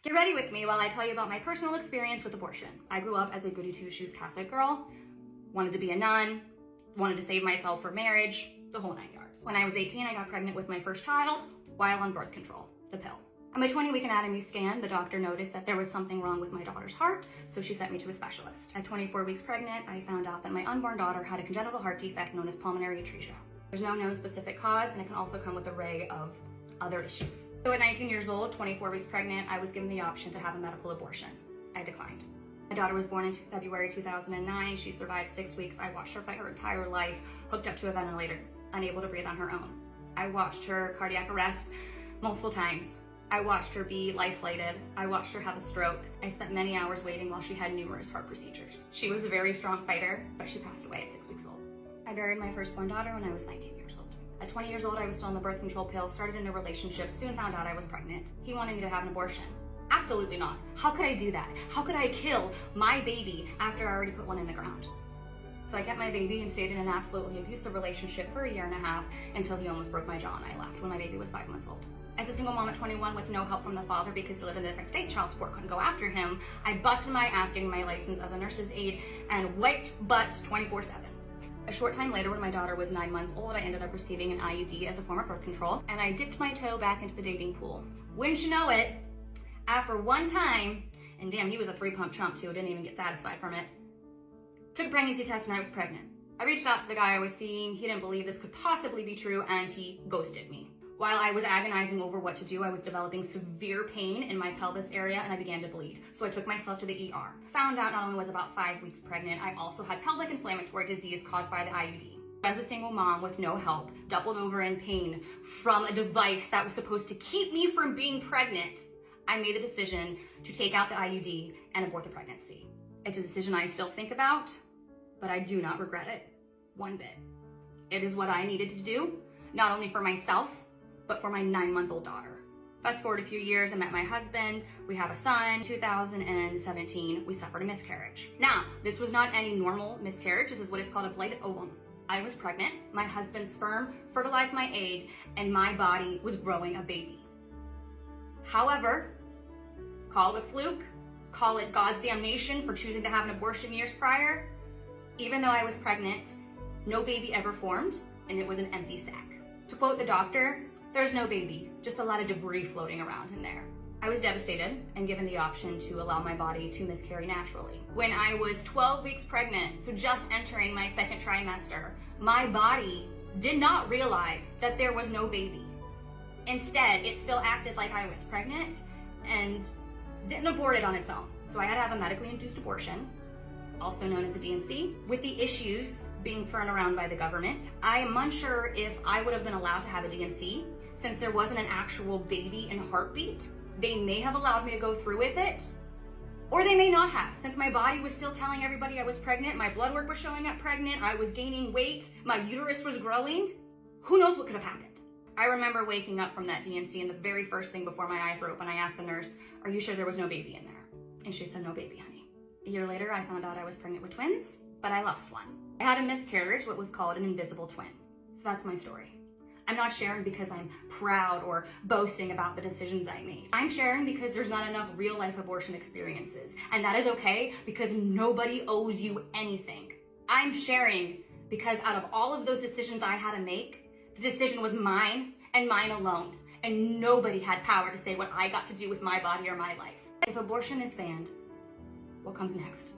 Get ready with me while I tell you about my personal experience with abortion. I grew up as a goody two-shoes Catholic girl, wanted to be a nun, wanted to save myself for marriage, the whole 9 yards. When I was 18, I got pregnant with my first child while on birth control, the pill. On my 20-week anatomy scan, the doctor noticed that there was something wrong with my daughter's heart, so she sent me to a specialist. At 24 weeks pregnant, I found out that my unborn daughter had a congenital heart defect known as pulmonary atresia. There's no known specific cause, and it can also come with an array of other issues. So at 19 years old, 24 weeks pregnant, I was given the option to have a medical abortion. I declined. My daughter was born in February 2009. She survived 6 weeks. I watched her fight her entire life, hooked up to a ventilator, unable to breathe on her own. I watched her cardiac arrest multiple times. I watched her be life-flighted. I watched her have a stroke. I spent many hours waiting while she had numerous heart procedures. She was a very strong fighter, but she passed away at 6 weeks old. I buried my firstborn daughter when I was 19 years old. At 20 years old, I was still on the birth control pill, started in a relationship, soon found out I was pregnant. He wanted me to have an abortion. Absolutely not. How could I do that? How could I kill my baby after I already put one in the ground? So I kept my baby and stayed in an absolutely abusive relationship for 1.5 years until he almost broke my jaw and I left when my baby was 5 months old. As a single mom at 21 with no help from the father because he lived in a different state, child support couldn't go after him, I busted my ass getting my license as a nurse's aide and wiped butts 24/7. A short time later, when my daughter was 9 months old, I ended up receiving an IUD as a form of birth control, and I dipped my toe back into the dating pool. Wouldn't you know it, after one time, and damn, he was a 3-pump chump too, didn't even get satisfied from it, took a pregnancy test and I was pregnant. I reached out to the guy I was seeing, he didn't believe this could possibly be true, and he ghosted me. While I was agonizing over what to do, I was developing severe pain in my pelvis area and I began to bleed. So I took myself to the ER. Found out not only was about 5 weeks pregnant, I also had pelvic inflammatory disease caused by the IUD. As a single mom with no help, doubled over in pain from a device that was supposed to keep me from being pregnant, I made the decision to take out the IUD and abort the pregnancy. It's a decision I still think about, but I do not regret it one bit. It is what I needed to do, not only for myself, but for my 9-month-old daughter. Fast forward a few years, I met my husband, we have a son. 2017, we suffered a miscarriage. Now, this was not any normal miscarriage, this is what is called a blighted ovum. I was pregnant, my husband's sperm fertilized my egg, and my body was growing a baby. However, call it a fluke, call it God's damnation for choosing to have an abortion years prior, even though I was pregnant, no baby ever formed, and it was an empty sac. To quote the doctor, "There's no baby, just a lot of debris floating around in there." I was devastated and given the option to allow my body to miscarry naturally. When I was 12 weeks pregnant, so just entering my 2nd trimester, my body did not realize that there was no baby. Instead, it still acted like I was pregnant and didn't abort it on its own. So I had to have a medically induced abortion, also known as a D&C. With the issues being thrown around by the government, I am unsure if I would have been allowed to have a D&C. Since there wasn't an actual baby in heartbeat, they may have allowed me to go through with it, or they may not have. Since my body was still telling everybody I was pregnant, my blood work was showing up pregnant, I was gaining weight, my uterus was growing, who knows what could have happened. I remember waking up from that D&C and the very first thing before my eyes were open, I asked the nurse, "Are you sure there was no baby in there?" And she said, "No baby, honey." A year later, I found out I was pregnant with twins, but I lost one. I had a miscarriage, what was called an invisible twin. So that's my story. I'm not sharing because I'm proud or boasting about the decisions I made. I'm sharing because there's not enough real-life abortion experiences, and that is okay because nobody owes you anything. I'm sharing because out of all of those decisions I had to make, the decision was mine and mine alone, and nobody had power to say what I got to do with my body or my life. If abortion is banned, what comes next?